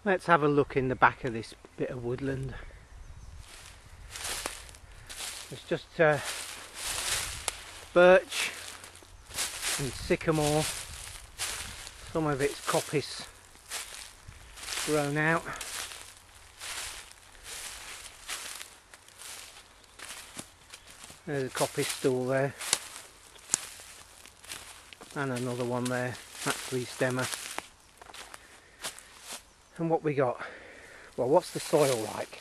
Let's have a look in the back of this bit of woodland. It's just birch and sycamore. Some of it's coppice grown out. There's a coppice stool there. And another one there, actually stemmer. And what we got? Well, what's the soil like?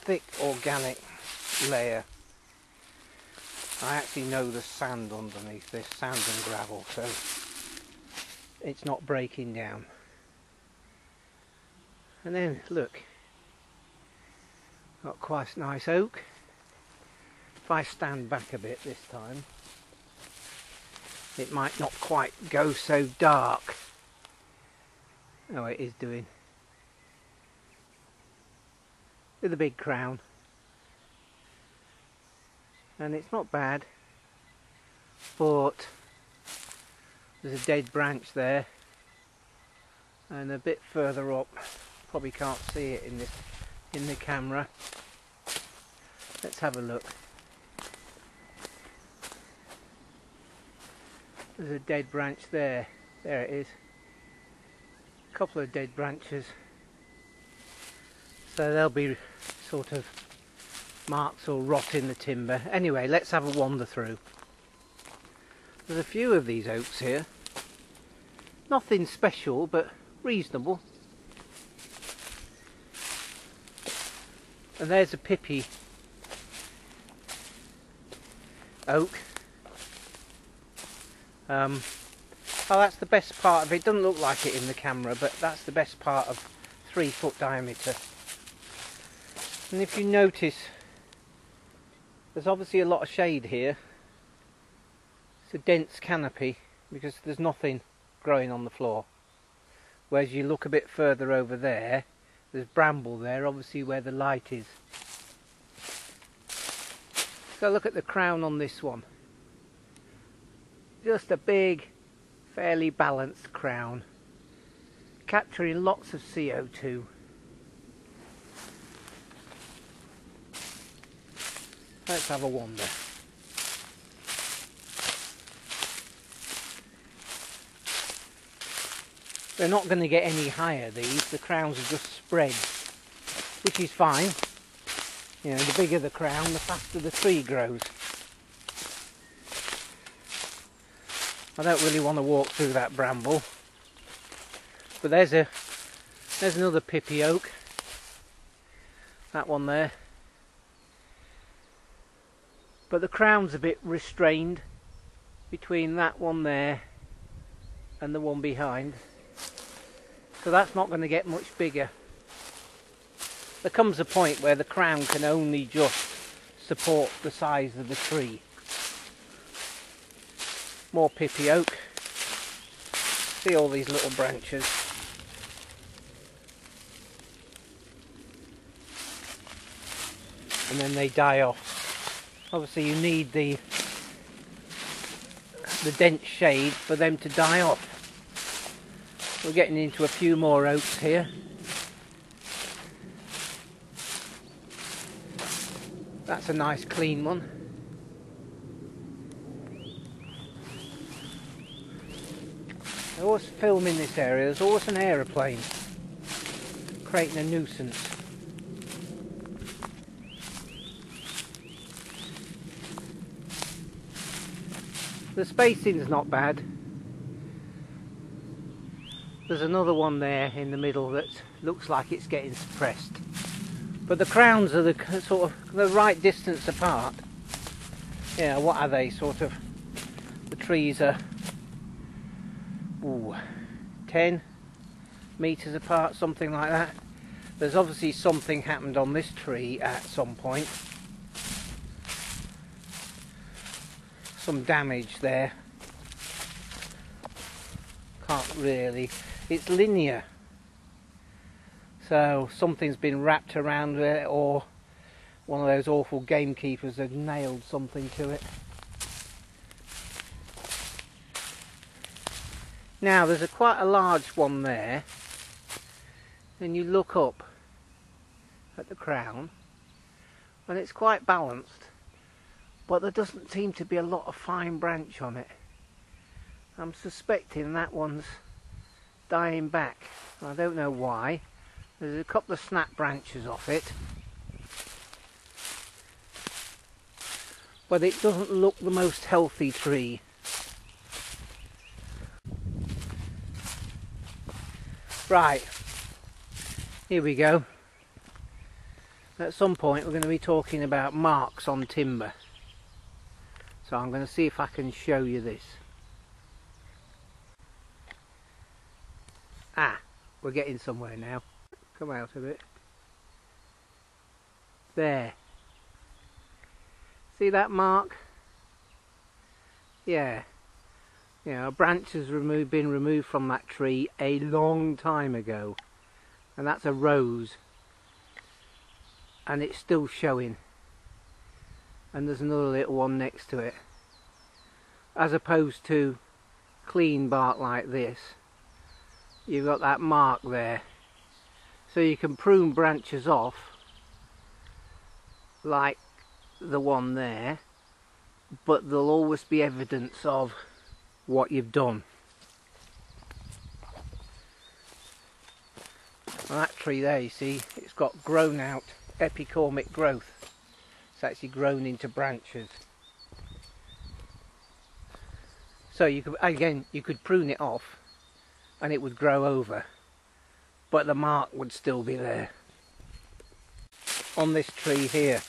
Thick organic layer. I actually know there's sand underneath this, sand and gravel, so it's not breaking down. And then look, got quite a nice oak. If I stand back a bit this time, it might not quite go so dark. Oh, it is doing. With a big crown. And it's not bad. But there's a dead branch there. And a bit further up, probably can't see it in the camera. Let's have a look. There's a dead branch there. There it is. A couple of dead branches. So there'll be sort of marks or rot in the timber. Anyway, let's have a wander through. There's a few of these oaks here. Nothing special, but reasonable. And there's a Pippy Oak. Oh, that's the best part of it. It doesn't look like it in the camera, but that's the best part of 3 foot diameter. And if you notice, there's obviously a lot of shade here. It's a dense canopy because there's nothing growing on the floor. Whereas you look a bit further over there, there's bramble there, obviously where the light is. So look at the crown on this one. Just a big, fairly balanced crown, capturing lots of CO2. Let's have a wander. They're not going to get any higher, these. The crowns are just spread, which is fine. You know, the bigger the crown, the faster the tree grows. I don't really want to walk through that bramble. But there's another Pippy Oak. That one there. But the crown's a bit restrained between that one there and the one behind. So that's not going to get much bigger. There comes a point where the crown can only just support the size of the tree. More Pippy Oak. See all these little branches. And then they die off. Obviously you need the dense shade for them to die off. We're getting into a few more oaks here. That's a nice clean one. I always film in this area. There's always an aeroplane creating a nuisance. The spacing's not bad. There's another one there in the middle that looks like it's getting suppressed. But the crowns are the sort of the right distance apart. Yeah, what are they? Sort of, the trees are 10 meters apart, something like that. There's obviously something happened on this tree at some point. Some damage there. Can't really. It's linear. So something's been wrapped around it, or one of those awful gamekeepers has nailed something to it. Now there's quite a large one there, and you look up at the crown and it's quite balanced, but there doesn't seem to be a lot of fine branch on it. I'm suspecting that one's dying back. I don't know why. There's a couple of snap branches off it, but it doesn't look the most healthy tree. Right, here we go. At some point we're going to be talking about marks on timber. So I'm going to see if I can show you this. Ah, we're getting somewhere now. Come out of it. There. See that mark? Yeah. You know, a branch has been removed from that tree a long time ago. And that's a rose. And it's still showing. And there's another little one next to it. As opposed to clean bark like this, you've got that mark there. So you can prune branches off like the one there, but there'll always be evidence of what you've done. And that tree there, you see, it's got grown out epicormic growth. It's actually grown into branches. So you could, again, you could prune it off and it would grow over, but the mark would still be there. On this tree here,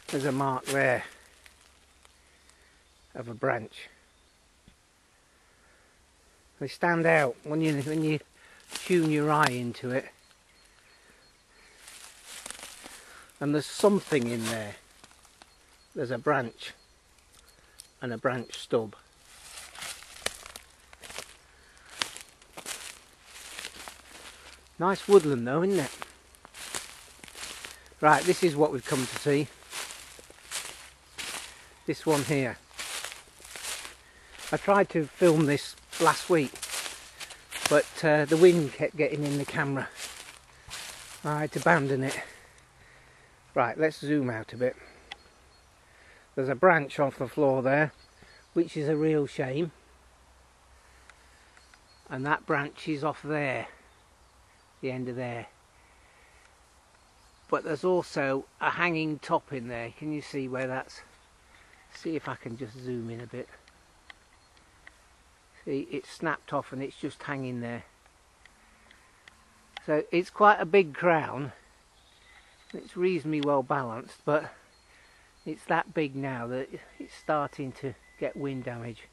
there's a mark there of a branch. They stand out when you tune your eye into it. And there's something in there. There's a branch and a branch stub. Nice woodland though, isn't it? Right, this is what we've come to see. This one here. I tried to film this last week, but the wind kept getting in the camera. I had to abandon it. Right, let's zoom out a bit. There's a branch off the floor there, which is a real shame. And that branch is off there, the end of there. But there's also a hanging top in there. Can you see where that's? See if I can just zoom in a bit. See, it's snapped off and it's just hanging there. So it's quite a big crown. It's reasonably well balanced, but it's that big now that it's starting to get wind damage.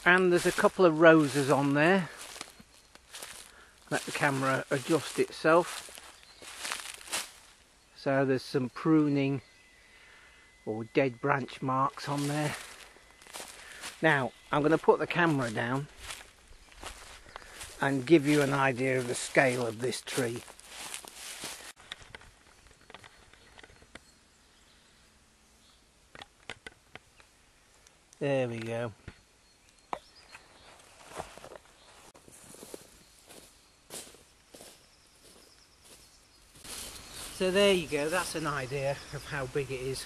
And there's a couple of roses on there. Let the camera adjust itself. So there's some pruning or dead branch marks on there. Now I'm going to put the camera down and give you an idea of the scale of this tree. There we go. So there you go, that's an idea of how big it is.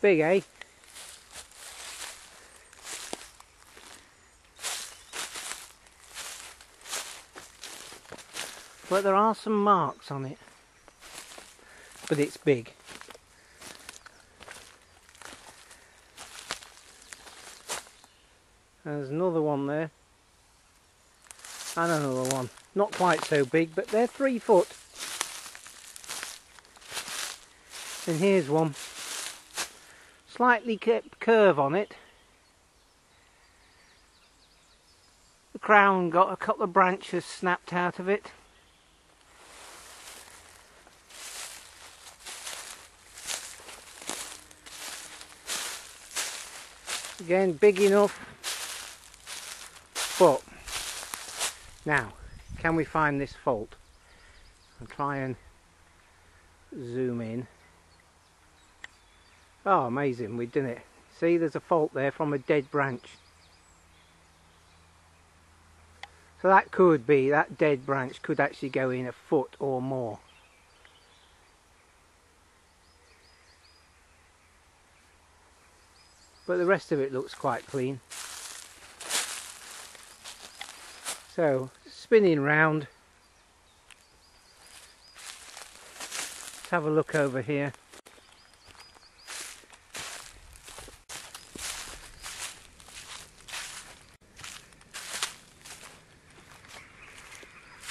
Big, eh? But there are some marks on it. But it's big. There's another one there. And another one. Not quite so big, but they're 3 foot. And here's one. Slightly curve on it. The crown got a couple of branches snapped out of it. Again, big enough. But now, can we find this fault? I'll try and zoom in. Oh, amazing, we've done it. See, there's a fault there from a dead branch. So that could be, that dead branch could actually go in a foot or more. But the rest of it looks quite clean. So, spinning round. Let's have a look over here.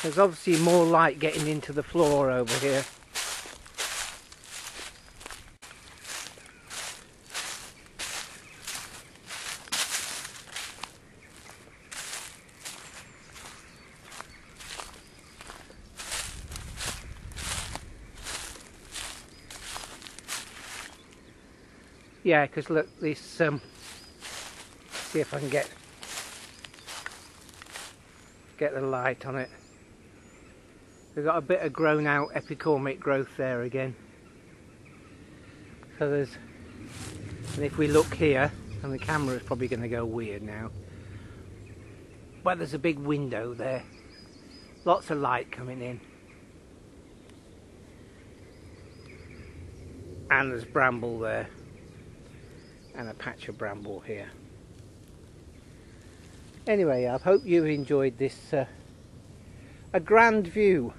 There's obviously more light getting into the floor over here. Yeah, because look, this, see if I can get the light on it. We've got a bit of grown out epicormic growth there again. So there's, and if we look here, and the camera is probably going to go weird now, but there's a big window there. Lots of light coming in. And there's bramble there. And a patch of bramble here. Anyway, I hope you enjoyed this, a grand view